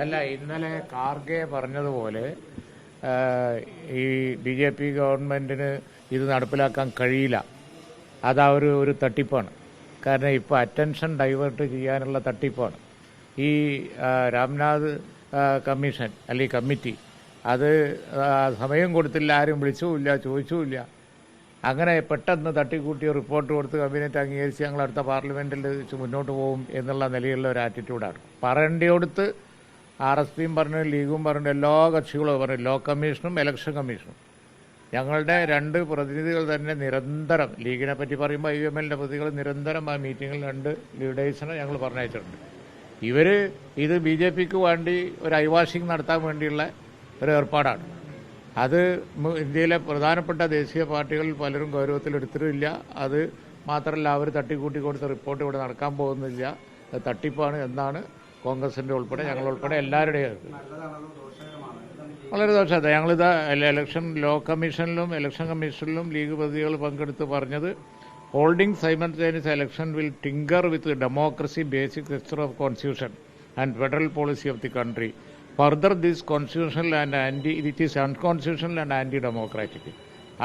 അല്ല, ഇന്നലെ കാർഗെ പറഞ്ഞതുപോലെ ഈ BJP ഗവൺമെൻറ്റിന് ഇത് നടപ്പിലാക്കാൻ കഴിയില്ല. അതാ ഒരു തട്ടിപ്പാണ്. കാരണം ഇപ്പോൾ അറ്റൻഷൻ ഡൈവേർട്ട് ചെയ്യാനുള്ള തട്ടിപ്പാണ്. ഈ രാംനാഥ് കമ്മീഷൻ അല്ലെങ്കിൽ കമ്മിറ്റി അത് സമയം കൊടുത്തില്ല, ആരും വിളിച്ചുമില്ല, ചോദിച്ചുമില്ല. അങ്ങനെ പെട്ടെന്ന് തട്ടിക്കൂട്ടിയ റിപ്പോർട്ട് കൊടുത്ത് കബിനറ്റ് അംഗീകരിച്ച് ഞങ്ങൾ അടുത്ത പാർലമെൻറ്റിൽ മുന്നോട്ട് പോകും എന്നുള്ള നിലയിലുള്ള ഒരു ആറ്റിറ്റ്യൂഡാണ്. പറയേണ്ടിയോടത്ത് RSPയും പറഞ്ഞു, ലീഗും പറഞ്ഞു, എല്ലാ കക്ഷികളും പറഞ്ഞു, ലോ കമ്മീഷനും ഇലക്ഷൻ കമ്മീഷനും. ഞങ്ങളുടെ 2 പ്രതിനിധികൾ തന്നെ നിരന്തരം, ലീഗിനെ പറ്റി പറയുമ്പോൾ IMLൻ്റെ പ്രതികൾ നിരന്തരം ആ മീറ്റിങ്ങിൽ 2 ലീഡേഴ്സിനെ ഞങ്ങൾ പറഞ്ഞയച്ചിട്ടുണ്ട്. ഇത് BJPക്ക് വേണ്ടി ഒരു ഐവാഷിംഗ് നടത്താൻ വേണ്ടിയുള്ള ഒരു ഏർപ്പാടാണ്. അത് ഇന്ത്യയിലെ പ്രധാനപ്പെട്ട ദേശീയ പാർട്ടികൾ പലരും ഗൗരവത്തിലെടുത്തിട്ടില്ല. അത് മാത്രമല്ല, അവർ തട്ടിക്കൂട്ടി കൊടുത്ത റിപ്പോർട്ട് ഇവിടെ നടക്കാൻ പോകുന്നില്ല. അത് തട്ടിപ്പാണ് എന്നാണ് കോൺഗ്രസിൻ്റെ ഉൾപ്പെടെ ഞങ്ങളുൾപ്പെടെ എല്ലാവരുടെയും. വളരെ ദോഷമാണ്. ഞങ്ങളിത് ഇലക്ഷൻ ലോ കമ്മീഷനിലും ഇലക്ഷൻ കമ്മീഷനിലും ലീഗ് പ്രതികൾ പങ്കെടുത്ത് പറഞ്ഞത്, holding simultaneous election will tinker with the democracy basic structure of constitution and federal policy of the country. Further, this constitutional and it is unconstitutional and anti-democratic.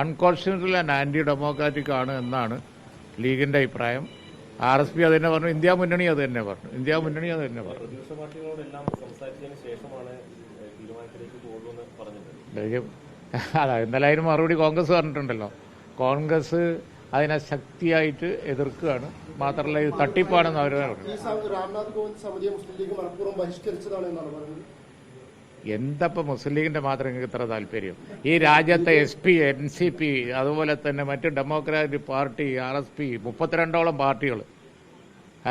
Unconstitutional and anti-democratic ആണ് എന്നാണ് ലീഗിൻ്റെ അഭിപ്രായം. RSP അത് തന്നെ പറഞ്ഞു, India മുന്നണി അത് തന്നെ പറഞ്ഞു. അതാ ഇന്നലെ അതിന് മറുപടി കോൺഗ്രസ് പറഞ്ഞിട്ടുണ്ടല്ലോ. കോൺഗ്രസ് അതിനെ ശക്തിയായിട്ട് എതിർക്കുകയാണ്. മാത്രമല്ല, ഇത് തട്ടിപ്പാണെന്ന് അവർ പറഞ്ഞു. എന്തപ്പോൾ മുസ്ലിം ലീഗിൻ്റെ മാത്രം നിങ്ങൾക്ക് ഇത്ര താല്പര്യം? ഈ രാജ്യത്തെ SP, NCP, അതുപോലെ തന്നെ മറ്റ് ഡെമോക്രാറ്റിക് പാർട്ടി, RSP, 32ഓളം പാർട്ടികൾ,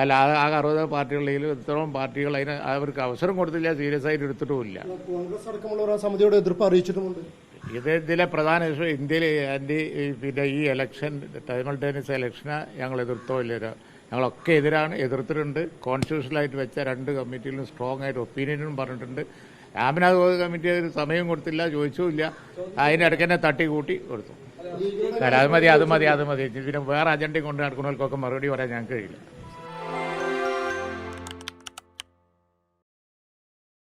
അല്ല ആകെ 60 പാർട്ടികളിൽ ഇത്രയും പാർട്ടികൾ അതിന് അവർക്ക് അവസരം കൊടുത്തില്ല, സീരിയസ് ആയിട്ട് എടുത്തിട്ടുമില്ല. കോൺഗ്രസ് അടക്കമുള്ള സമിതിയോട് എതിർപ്പ് അറിയിച്ചിട്ടുമുണ്ട്. ഇതിലെ പ്രധാന ഇഷ്യൂ ഇന്ത്യയിൽ പിന്നെ ഈ ഇലക്ഷൻ സൈമൾട്ടേനിയസ് ഇലക്ഷനെ ഞങ്ങൾ എതിർത്തോ ഇല്ല, ഞങ്ങളൊക്കെ എതിർത്തിട്ടുണ്ട്. കോൺസ്റ്റിറ്റ്യൂഷണലായിട്ട് വെച്ച 2 കമ്മിറ്റിയിലും സ്ട്രോങ് ആയിട്ട് ഒപ്പീനിയനും പറഞ്ഞിട്ടുണ്ട്. രാമനാഥ് കമ്മിറ്റി അതിന് സമയം കൊടുത്തില്ല, ചോദിച്ചുമില്ല. അതിനിടയ്ക്ക് തന്നെ തട്ടിക്കൂട്ടി കൊടുത്തു. അത് മതി. പിന്നെ വേറെ അജണ്ടയും കൊണ്ട് നടക്കുന്നവർക്കൊക്കെ മറുപടി പറയാൻ ഞങ്ങൾക്ക് കഴിയില്ല.